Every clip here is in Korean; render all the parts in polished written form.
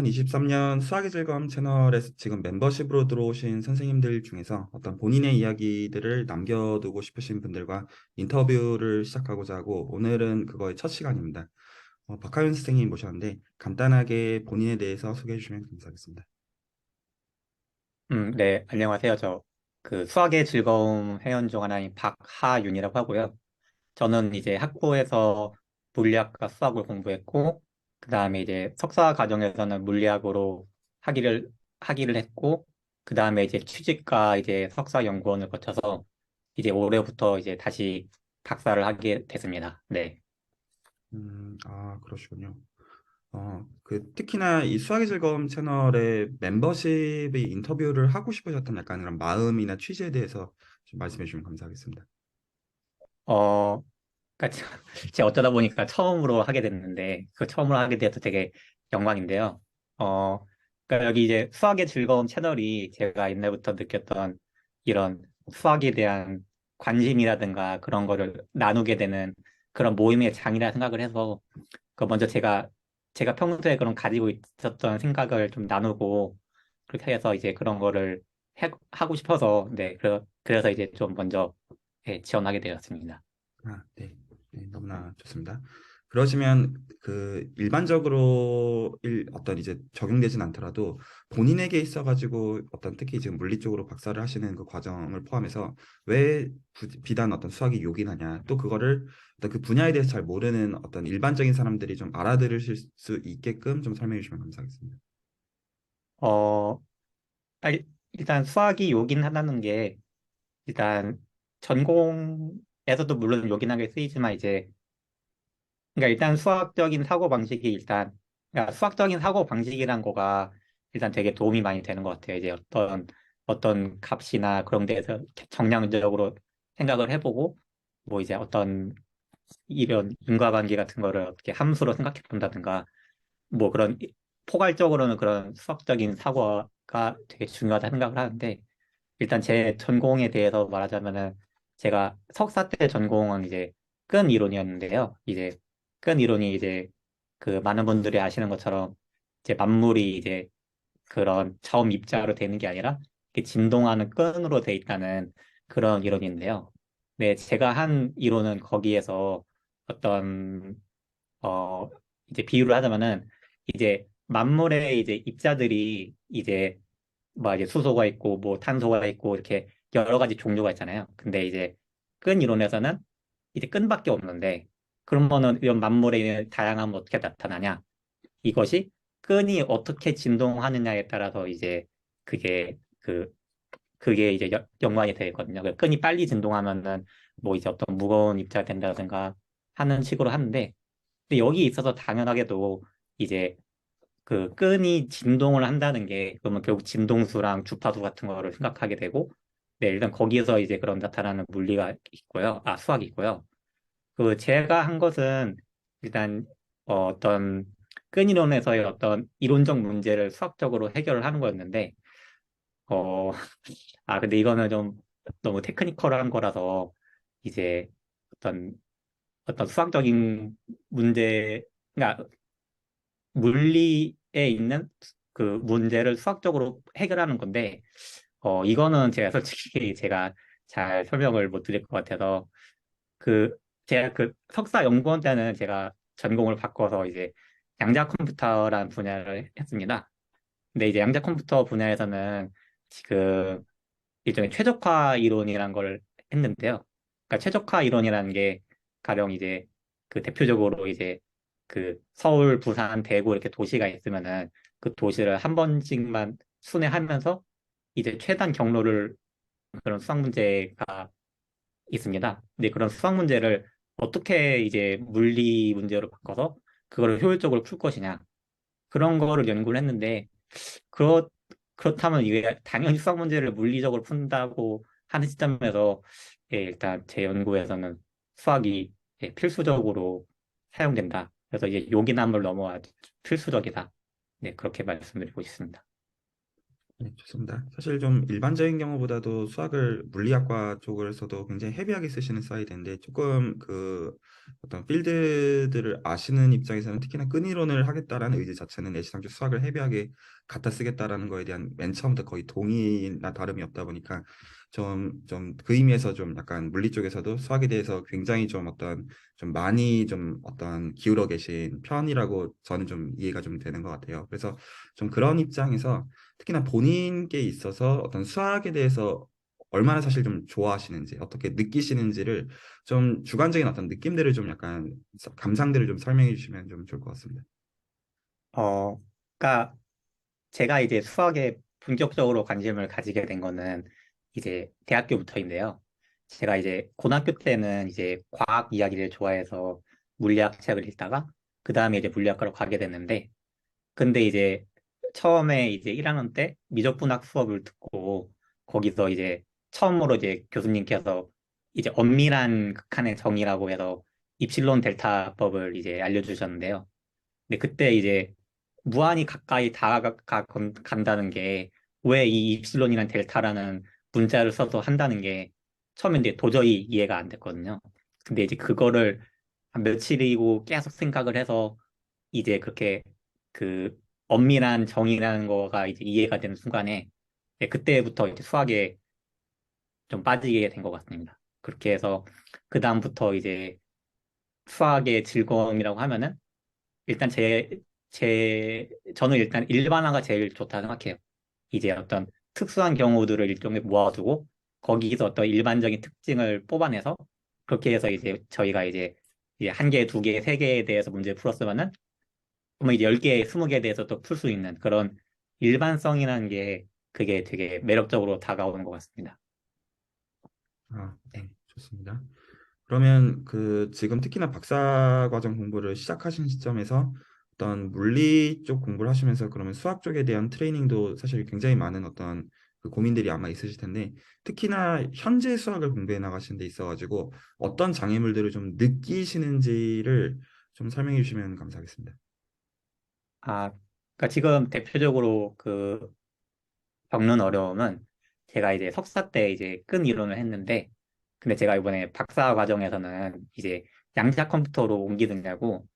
2023년 수학의 즐거움 채널에 지금 멤버십으로 들어오신 선생님들 중에서 어떤 본인의 이야기들을 남겨두고 싶으신 분들과 인터뷰를 시작하고자 하고 오늘은 그거의 첫 시간입니다. 박하윤 선생님 모셨는데 간단하게 본인에 대해서 소개해 주시면 감사하겠습니다. 네, 안녕하세요. 그 수학의 즐거움 회원 중 하나인 박하윤이라고 하고요. 저는 이제 학부에서 물리학과 수학을 공부했고, 그 다음에 이제 석사 과정에서는 물리학으로 학위를 했고, 그 다음에 이제 취직과 이제 석사 연구원을 거쳐서 이제 올해부터 이제 다시 박사를 하게 됐습니다. 네. 그러시군요. 특히나 이 수학의 즐거움 채널의 멤버십의 인터뷰를 하고 싶으셨던 약간 그런 마음이나 취지에 대해서 좀 말씀해 주시면 감사하겠습니다. 어, 그러니까 제가 어쩌다 보니까 처음으로 하게 됐는데 그 처음으로 하게 돼서 되게 영광인데요. 어, 그러니까 여기 이제 수학의 즐거움 채널이 제가 옛날부터 느꼈던 이런 수학에 대한 관심이라든가 그런 거를 나누게 되는 그런 모임의 장이라 생각을 해서 그 먼저 제가 평소에 그런 가지고 있었던 생각을 좀 나누고 그렇게 해서 이제 그런 거를 하고 싶어서 네, 그래서 이제 좀 먼저 지원하게 되었습니다. 네. 네, 너무나 좋습니다. 그러시면 일반적으로 어떤 이제 적용되진 않더라도 본인에게 있어가지고 어떤 특히 지금 물리 쪽으로 박사를 하시는 그 과정을 포함해서 왜 비단 어떤 수학이 요긴하냐 또 그거를 어떤 그 분야에 대해서 잘 모르는 어떤 일반적인 사람들이 좀 알아들으실 수 있게끔 좀 설명해 주시면 감사하겠습니다. 어, 일단 수학이 요긴 하다는 게 일단 전공에서도 물론 요긴하게 쓰이지만 이제 그러니까 일단 수학적인 사고 방식이 일단 그러니까 수학적인 사고 방식이란 거가 일단 되게 도움이 많이 되는 것 같아요. 이제 어떤 값이나 그런 데에서 이렇게 정량적으로 생각을 해보고 뭐 이제 어떤 이런 인과관계 같은 거를 어떻게 함수로 생각해 본다든가 뭐 그런 포괄적으로는 그런 수학적인 사고가 되게 중요하다 생각을 하는데 일단 제 전공에 대해서 말하자면은 제가 석사 때 전공은 이제 끈 이론이었는데요. 이제 끈 이론이 이제 그 많은 분들이 아시는 것처럼 이제 만물이 이제 그런 처음 입자로 되는 게 아니라 이렇게 진동하는 끈으로 돼 있다는 그런 이론인데요. 네, 제가 한 이론은 거기에서 어떤 어 이제 비유를 하자면은 이제 만물의 이제 입자들이 이제 뭐 이제 수소가 있고 뭐 탄소가 있고 이렇게 여러 가지 종류가 있잖아요. 근데 이제 끈 이론에서는 이제 끈밖에 없는데 그러면은 이런 만물의 있는 다양함은 어떻게 나타나냐? 이것이 끈이 어떻게 진동하느냐에 따라서 이제 그게 그게 이제 연관이 되거든요. 그 끈이 빨리 진동하면은 뭐 이제 어떤 무거운 입자가 된다든가 하는 식으로 하는데 근데 여기 있어서 당연하게도 이제 그 끈이 진동을 한다는 게 그러면 결국 진동수랑 주파수 같은 거를 생각하게 되고 네, 일단 거기에서 이제 그런 나타나는 물리가 있고요. 수학이 있고요. 그 제가 한 것은 일단 어떤 끈이론에서의 어떤 이론적 문제를 수학적으로 해결을 하는 거였는데 어, 근데 이거는 좀 너무 테크니컬한 거라서 이제 어떤 어떤 수학적인 문제, 그러니까 물리에 있는 그 문제를 수학적으로 해결하는 건데, 이거는 제가 솔직히 제가 잘 설명을 못 드릴 것 같아서, 그, 제가 그 석사 연구원 때는 제가 전공을 바꿔서 이제 양자 컴퓨터라는 분야를 했습니다. 근데 이제 양자 컴퓨터 분야에서는 지금 일종의 최적화 이론이라는 걸 했는데요. 그러니까 최적화 이론이라는 게 가령 이제 그 대표적으로 이제 그 서울, 부산, 대구 이렇게 도시가 있으면은 그 도시를 한 번씩만 순회하면서 이제 최단 경로를 그런 수학 문제가 있습니다. 근데 그런 수학 문제를 어떻게 이제 물리 문제로 바꿔서 그거를 효율적으로 풀 것이냐 그런 거를 연구를 했는데 그렇, 그렇다면 이게 당연히 수학 문제를 물리적으로 푼다고 하는 시점에서 일단 제 연구에서는 수학이 필수적으로 사용된다. 그래서 이제 요기남을 넘어야 필수적이다. 네, 그렇게 말씀드리고 싶습니다. 네, 좋습니다. 사실 좀 일반적인 경우보다도 수학을 물리학과 쪽에서도 굉장히 헤비하게 쓰시는 사이드인데 조금 그 어떤 필드들을 아시는 입장에서는 특히나 끈이론을 하겠다라는 의지 자체는 애시당초 수학을 헤비하게 갖다 쓰겠다라는 거에 대한 맨 처음부터 거의 동의나 다름이 없다 보니까 좀 그 의미에서 좀 약간 물리 쪽에서도 수학에 대해서 굉장히 좀 어떤 좀 많이 좀 어떤 기울어 계신 편이라고 저는 좀 이해가 좀 되는 것 같아요. 그래서 좀 그런 입장에서 특히나 본인께 있어서 어떤 수학에 대해서 얼마나 사실 좀 좋아하시는지, 어떻게 느끼시는지를 좀 주관적인 어떤 느낌들을 좀 약간 감상들을 좀 설명해 주시면 좀 좋을 것 같습니다. 어, 그러니까 제가 이제 수학에 본격적으로 관심을 가지게 된 거는 이제 대학교부터인데요. 제가 이제 고등학교 때는 이제 과학 이야기를 좋아해서 물리학 책을 읽다가 그 다음에 이제 물리학과로 가게 됐는데 근데 이제 처음에 이제 1학년 때 미적분학 수업을 듣고 거기서 이제 처음으로 이제 교수님께서 이제 엄밀한 극한의 정의라고 해서 입실론 델타법을 이제 알려주셨는데요. 근데 그때 이제 무한히 가까이 간다는 게 왜 이 입실론이란 델타라는 문자를 써서 한다는 게 처음에 이제 도저히 이해가 안 됐거든요. 근데 이제 그거를 한 며칠이고 계속 생각을 해서 이제 그렇게 그 엄밀한 정의라는 거가 이제 이해가 되는 순간에 이제 그때부터 이제 수학에 좀 빠지게 된 것 같습니다. 그렇게 해서 그 다음부터 이제 수학의 즐거움이라고 하면은 일단 저는 일단 일반화가 제일 좋다 생각해요. 이제 어떤 특수한 경우들을 일종에 모아두고 거기서 어떤 일반적인 특징을 뽑아내서 그렇게 해서 이제 저희가 이제 한 개, 두 개, 세 개에 대해서 문제를 풀었으면은 그러면 이제 10개, 20개에 대해서 또 풀 수 있는 그런 일반성이라는 게 그게 되게 매력적으로 다가오는 것 같습니다. 아, 네, 네. 좋습니다. 그러면 그 지금 특히나 박사 과정 공부를 시작하신 시점에서 어떤 물리 쪽 공부를 하시면서 그러면 수학 쪽에 대한 트레이닝도 사실 굉장히 많은 어떤 그 고민들이 아마 있으실 텐데 특히나 현재 수학을 공부해 나가신 데 있어가지고 어떤 장애물들을 좀 느끼시는지를 좀 설명해 주시면 감사하겠습니다. 아, 그러니까 지금 대표적으로 그 겪는 어려움은 제가 이제 석사 때 이제 끈 이론을 했는데 근데 제가 이번에 박사 과정에서는 이제 양자 컴퓨터로 옮기느냐고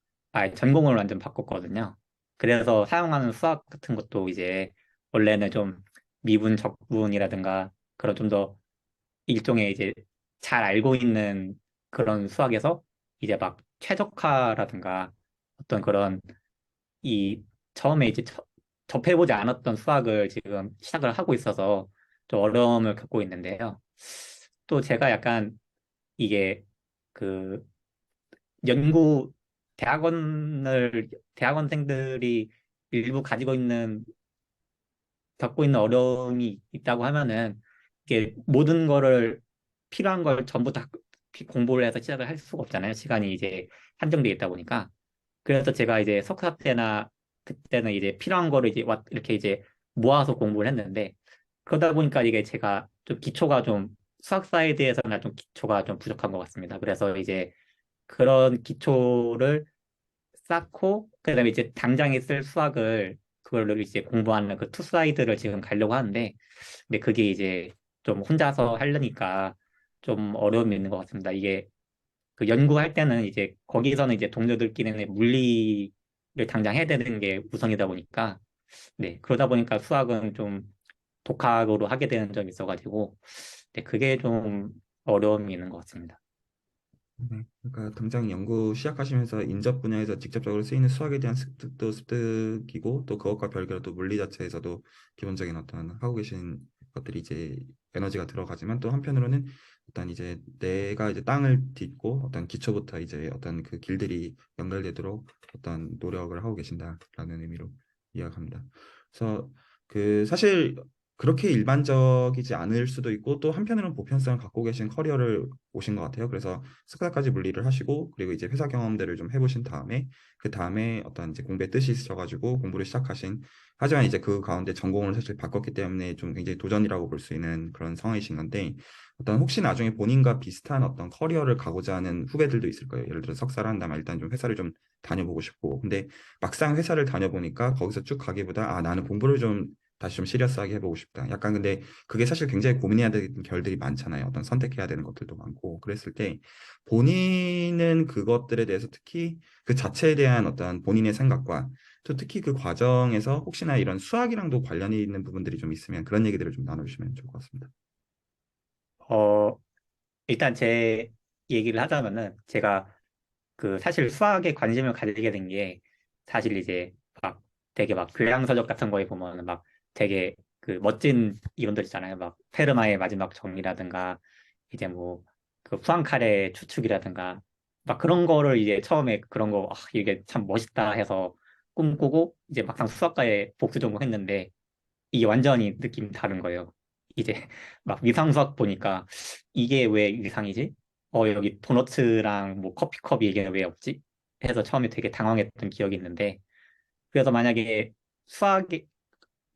전공을 완전 바꿨거든요. 그래서 사용하는 수학 같은 것도 이제 원래는 좀 미분, 적분이라든가 그런 좀 더 일종의 이제 잘 알고 있는 그런 수학에서 이제 막 최적화라든가 어떤 그런 이 처음에 이제 접해보지 않았던 수학을 지금 시작을 하고 있어서 좀 어려움을 겪고 있는데요. 또 제가 약간 이게 그 연구 대학원생들이 일부 가지고 있는 겪고 있는 어려움이 있다고 하면은 이게 모든 거를 필요한 걸 전부 다 공부를 해서 시작을 할 수가 없잖아요. 시간이 이제 한정돼 있다 보니까. 그래서 제가 이제 석사 때나 그때는 이제 필요한 거를 이제 이렇게 이제 모아서 공부를 했는데 그러다 보니까 이게 제가 좀 기초가 좀 수학 사이드에서는 좀 기초가 좀 부족한 것 같습니다. 그래서 이제 그런 기초를 쌓고 그다음에 이제 당장에 쓸 수학을 그걸로 이제 공부하는 그 투사이드를 지금 가려고 하는데 근데 그게 이제 좀 혼자서 하려니까 좀 어려움이 있는 것 같습니다. 이게 그 연구할 때는 이제 거기서는 이제 동료들끼리는 물리를 당장 해야 되는 게 우선이다 보니까 네 그러다 보니까 수학은 좀 독학으로 하게 되는 점이 있어가지고 네 그게 좀 어려움이 있는 것 같습니다. 네, 그러니까 당장 연구 시작하시면서 인접 분야에서 직접적으로 쓰이는 수학에 대한 습득도 습득이고 또 그것과 별개로 또 물리 자체에서도 기본적인 어떤 하고 계신 것들이 이제 에너지가 들어가지만 또 한편으로는 어떤 이제 내가 이제 땅을 딛고 어떤 기초부터 이제 어떤 그 길들이 연결되도록 어떤 노력을 하고 계신다라는 의미로 이야기합니다. 그래서 그 사실 그렇게 일반적이지 않을 수도 있고 또 한편으로는 보편성을 갖고 계신 커리어를 오신 것 같아요. 그래서 스카다까지 물리를 하시고 그리고 이제 회사 경험들을 좀 해보신 다음에 그 다음에 어떤 이제 공부에 뜻이 있으셔가지고 공부를 시작하신 하지만 이제 그 가운데 전공을 사실 바꿨기 때문에 좀 굉장히 도전이라고 볼 수 있는 그런 상황이신 건데 어떤 혹시 나중에 본인과 비슷한 어떤 커리어를 가고자 하는 후배들도 있을 거예요. 예를 들어 석사를 한다면 일단 좀 회사를 좀 다녀보고 싶고 근데 막상 회사를 다녀보니까 거기서 쭉 가기보다 아 나는 공부를 좀 다시 좀 시리어스하게 해보고 싶다. 약간 근데 그게 사실 굉장히 고민해야 되는 결들이 많잖아요. 어떤 선택해야 되는 것들도 많고. 그랬을 때 본인은 그것들에 대해서 특히 그 자체에 대한 어떤 본인의 생각과 또 특히 그 과정에서 혹시나 이런 수학이랑도 관련이 있는 부분들이 좀 있으면 그런 얘기들을 좀 나눠주시면 좋을 것 같습니다. 어, 일단 제 얘기를 하자면은 제가 그 사실 수학에 관심을 가지게 된 게 사실 이제 막 되게 막 교양서적 같은 거에 보면 막 되게 그 멋진 이론들 있잖아요. 막 페르마의 마지막 정리라든가 이제 뭐 그 포앙카레 추측이라든가 막 그런 거를 이제 처음에 그런 거 이게 참 멋있다 해서 꿈꾸고 이제 막상 수학과에 복수 전공했는데 이게 완전히 느낌이 다른 거예요. 이제 막 위상 수학 보니까 이게 왜 위상이지? 여기 도너츠랑 뭐 커피컵이 이게 왜 없지? 해서 처음에 되게 당황했던 기억이 있는데 그래서 만약에 수학이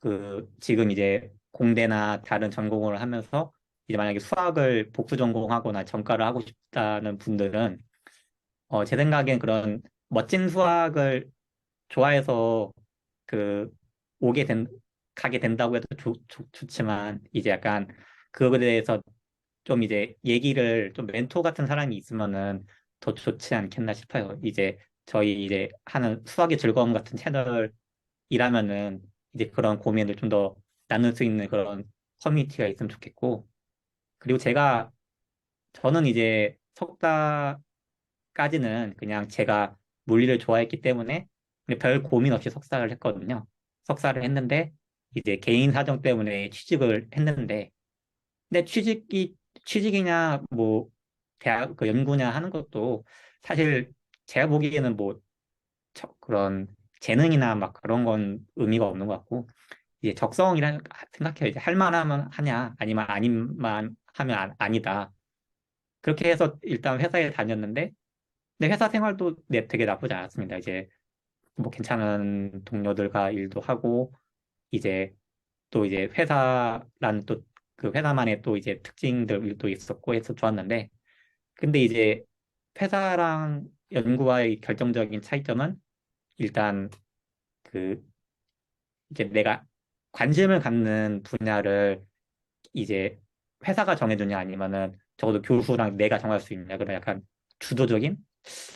그 지금 이제 공대나 다른 전공을 하면서 이제 만약에 수학을 복수 전공하거나 전과를 하고 싶다는 분들은 제 생각엔 그런 멋진 수학을 좋아해서 그 오게 된 가게 된다고 해도 좋지만 이제 약간 그거에 대해서 좀 이제 얘기를 좀 멘토 같은 사람이 있으면은 더 좋지 않겠나 싶어요. 이제 저희 이제 하는 수학의 즐거움 같은 채널이라면은 이제 그런 고민을 좀 더 나눌 수 있는 그런 커뮤니티가 있으면 좋겠고 그리고 저는 이제 석사까지는 그냥 제가 물리를 좋아했기 때문에 그냥 별 고민 없이 석사를 했거든요. 석사를 했는데 이제 개인 사정 때문에 취직을 했는데 근데 취직이냐 뭐 대학 그 연구냐 하는 것도 사실 제가 보기에는 뭐 그런 재능이나 막 그런 건 의미가 없는 것 같고 이제 적성이라 생각해요. 이제 할 만하면 하냐 아니면 아니만 하면 아니다. 그렇게 해서 일단 회사에 다녔는데 근데 회사 생활도 되게 나쁘지 않았습니다. 이제 뭐 괜찮은 동료들과 일도 하고 이제 또 이제 회사란 또 그 회사만의 또 이제 특징들도 있었고 해서 좋았는데 근데 이제 회사랑 연구와의 결정적인 차이점은 일단 그 이제 내가 관심을 갖는 분야를 이제 회사가 정해주냐 아니면은 적어도 교수랑 내가 정할 수 있냐 그런 약간 주도적인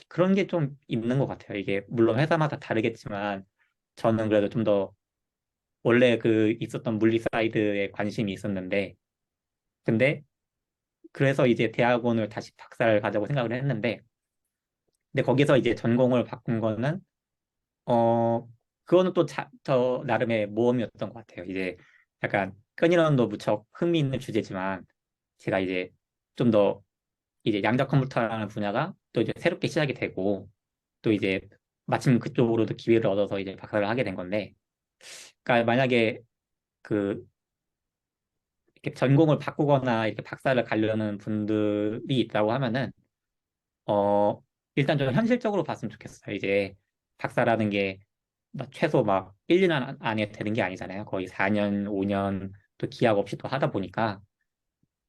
그런 게 좀 있는 것 같아요. 이게 물론 회사마다 다르겠지만 저는 그래도 좀 더 원래 그 있었던 물리 사이드에 관심이 있었는데 근데 그래서 이제 대학원을 다시 박사를 가자고 생각을 했는데 근데 거기서 이제 전공을 바꾼 거는 어 그거는 또 저 나름의 모험이었던 것 같아요. 이제 약간 끊이론도 무척 흥미있는 주제지만 제가 이제 좀 더 이제 양자 컴퓨터라는 분야가 또 이제 새롭게 시작이 되고 또 이제 마침 그쪽으로도 기회를 얻어서 이제 박사를 하게 된 건데 그러니까 만약에 그 이렇게 전공을 바꾸거나 이렇게 박사를 가려는 분들이 있다고 하면은 어 일단 좀 현실적으로 봤으면 좋겠어요. 이제 박사라는 게 막 최소 막 1, 2년 안에 되는 게 아니잖아요. 거의 4년, 5년 또 기약 없이 또 하다 보니까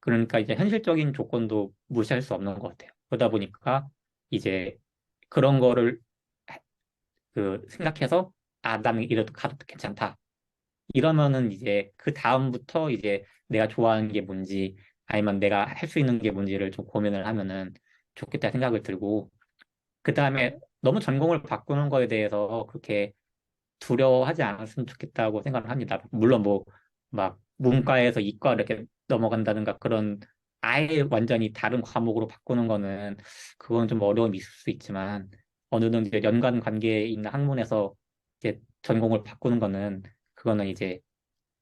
그러니까 이제 현실적인 조건도 무시할 수 없는 것 같아요. 그러다 보니까 이제 그런 거를 생각해서 나는 이래도 가도 괜찮다. 이러면은 이제 그 다음부터 이제 내가 좋아하는 게 뭔지 아니면 내가 할 수 있는 게 뭔지를 좀 고민을 하면은 좋겠다 생각을 들고 그 다음에 너무 전공을 바꾸는 거에 대해서 그렇게 두려워하지 않았으면 좋겠다고 생각을 합니다. 물론 뭐 막 문과에서 이과 이렇게 넘어간다든가 그런 아예 완전히 다른 과목으로 바꾸는 거는 그건 좀 어려움이 있을 수 있지만 어느 정도 이제 연관 관계에 있는 학문에서 이제 전공을 바꾸는 거는 그거는 이제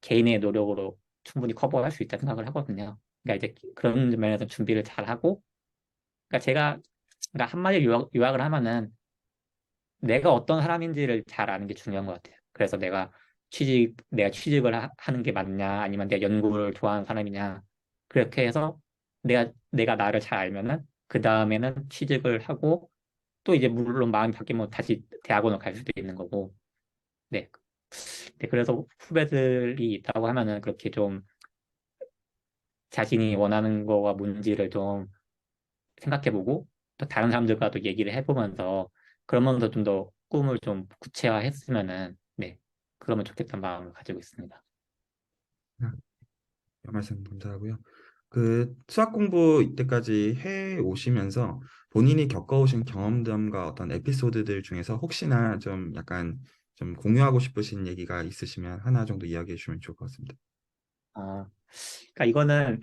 개인의 노력으로 충분히 커버할 수 있다 생각을 하거든요. 그러니까 이제 그런 면에서 준비를 잘 하고 그러니까 그러니까 한마디로 요약을 하면은 내가 어떤 사람인지를 잘 아는 게 중요한 것 같아요. 그래서 내가 취직을 하는 게 맞냐, 아니면 내가 연구를 좋아하는 사람이냐. 그렇게 해서 내가 나를 잘 알면은, 그 다음에는 취직을 하고, 또 이제 물론 마음이 바뀌면 다시 대학원을 갈 수도 있는 거고, 네. 네, 그래서 후배들이 있다고 하면은 그렇게 좀 자신이 원하는 거가 뭔지를 좀 생각해보고, 또 다른 사람들과 또 얘기를 해보면서, 그러면서 좀 더 꿈을 좀 구체화했으면은, 네, 그러면 좋겠다는 마음을 가지고 있습니다. 아, 말씀 감사하고요. 그 수학 공부 이때까지 해 오시면서 본인이 겪어오신 경험담과 어떤 에피소드들 중에서 혹시나 좀 약간 좀 공유하고 싶으신 얘기가 있으시면 하나 정도 이야기해 주시면 좋을 것 같습니다. 아, 그러니까 이거는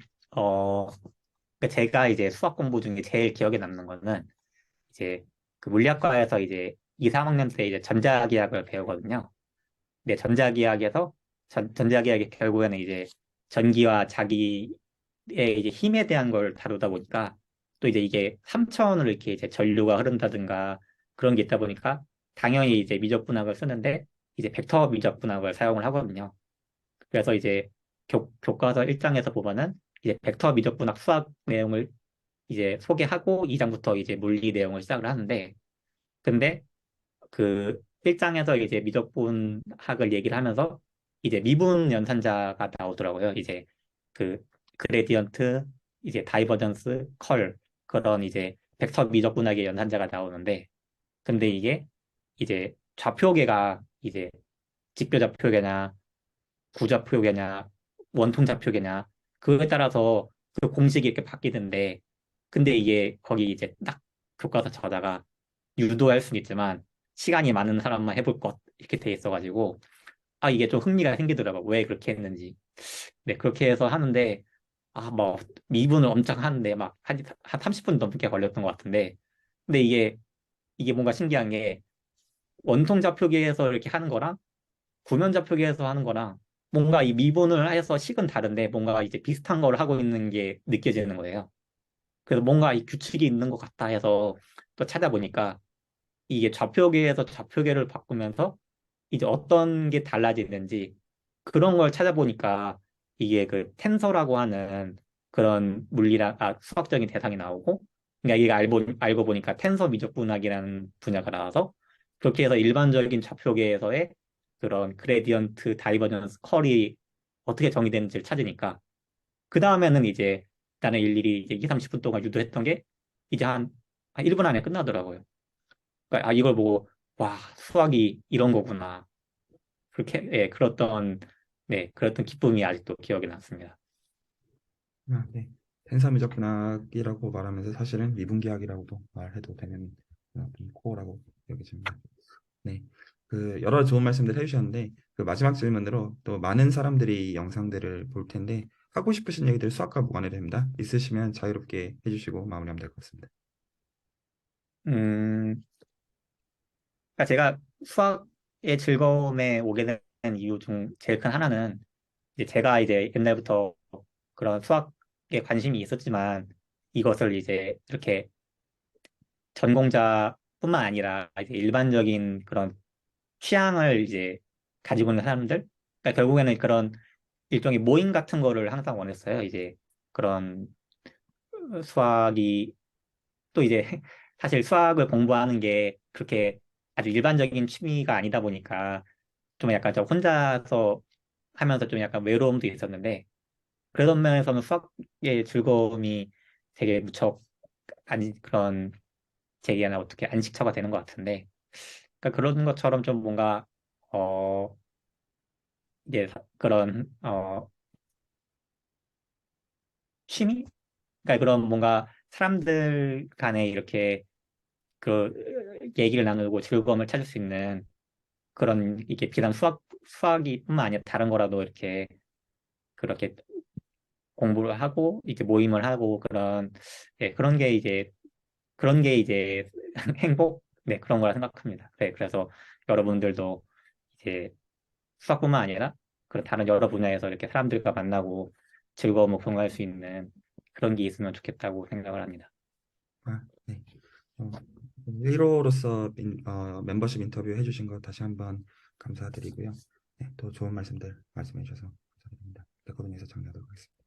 그러니까 제가 이제 수학 공부 중에 제일 기억에 남는 거는 이제 그 물리학과에서 이제 2, 3학년 때 이제 전자기학을 배우거든요. 근데 전자기학에서 전자기학이 결국에는 이제 전기와 자기의 이제 힘에 대한 걸 다루다 보니까 또 이제 이게 3차원으로 이렇게 이제 전류가 흐른다든가 그런 게 있다 보니까 당연히 이제 미적분학을 쓰는데 이제 벡터 미적분학을 사용을 하거든요. 그래서 이제 교과서 1장에서 보면은 이제 벡터 미적분학 수학 내용을 이제 소개하고 2장부터 이제 물리 내용을 시작을 하는데 근데 그 1장에서 이제 미적분학을 얘기를 하면서 이제 미분 연산자가 나오더라고요. 이제 그 그레디언트, 이제 다이버전스, 컬 그런 이제 벡터 미적분학의 연산자가 나오는데 근데 이게 이제 좌표계가 이제 직교좌표계냐 구좌표계냐 원통좌표계냐 그거에 따라서 그 공식이 이렇게 바뀌는데 근데 이게 거기 이제 딱 교과서 저자가 유도할 수는 있지만 시간이 많은 사람만 해볼 것 이렇게 돼 있어가지고 아 이게 좀 흥미가 생기더라고 왜 그렇게 했는지 네 그렇게 해서 하는데 아 뭐 미분을 엄청 하는데 막 한 30분 넘게 걸렸던 것 같은데 근데 이게 뭔가 신기한 게 원통좌표계에서 이렇게 하는 거랑 구면좌표계에서 하는 거랑 뭔가 이 미분을 해서 식은 다른데 뭔가 이제 비슷한 걸 하고 있는 게 느껴지는 거예요. 그래서 뭔가 이 규칙이 있는 것 같다 해서 또 찾아보니까 이게 좌표계에서 좌표계를 바꾸면서 이제 어떤 게 달라지는지 그런 걸 찾아보니까 이게 그 텐서라고 하는 그런 수학적인 대상이 나오고 그러니까 이게 알고 보니까 텐서 미적분학이라는 분야가 나와서 그렇게 해서 일반적인 좌표계에서의 그런 그레디언트, 다이버전스, 컬이 어떻게 정의되는지를 찾으니까 그 다음에는 이제 나는 일일이 이제 2, 30분 동안 유도했던 게 이제 한 1분 안에 끝나더라고요. 그러니까 아 이걸 보고 와 수학이 이런 거구나. 그렇게 예 그랬던 기쁨이 아직도 기억이 났습니다. 네. 텐사미적분학이라고 말하면서 사실은 미분기학이라고도 말해도 되는 어떤 코어라고 여겨집니다. 네. 그 여러 좋은 말씀들 해주셨는데 그 마지막 질문으로 또 많은 사람들이 이 영상들을 볼 텐데 하고 싶으신 얘기들 수학과 무관해도 됩니다. 있으시면 자유롭게 해주시고 마무리하면 될 것 같습니다. 음, 그러니까 제가 수학의 즐거움에 오게 된 이유 중 제일 큰 하나는 이제 제가 이제 옛날부터 그런 수학에 관심이 있었지만 이것을 이제 이렇게 전공자뿐만 아니라 이제 일반적인 그런 취향을 이제 가지고 있는 사람들, 그러니까 결국에는 그런 일종의 모임 같은 거를 항상 원했어요. 이제 그런 수학이 또 이제 사실 수학을 공부하는 게 그렇게 아주 일반적인 취미가 아니다 보니까 좀 약간 좀 혼자서 하면서 좀 약간 외로움도 있었는데 그런 면에서는 수학의 즐거움이 되게 무척 아니 그런 제기나 어떻게 안식처가 되는 것 같은데 그러니까 그런 것처럼 좀 뭔가 어 이제 그런 취미? 그러니까 그런 뭔가 사람들 간에 이렇게 그 얘기를 나누고 즐거움을 찾을 수 있는 그런 이게 비단 수학이뿐만 아니라 다른 거라도 이렇게 그렇게 공부를 하고 이제 모임을 하고 그런 예, 그런 게 이제 행복 네 그런 거라 생각합니다. 네, 그래서 여러분들도 이제 수학뿐만 아니라 그런 다른 여러 분야에서 이렇게 사람들과 만나고 즐거움을 공유할 수 있는 그런 게 있으면 좋겠다고 생각을 합니다. 네. 어, 1호로서 멤버십 인터뷰 해주신 거 다시 한번 감사드리고요. 네, 또 좋은 말씀들 말씀해 주셔서 감사드립니다. 레코딩에서 정리하도록 하겠습니다.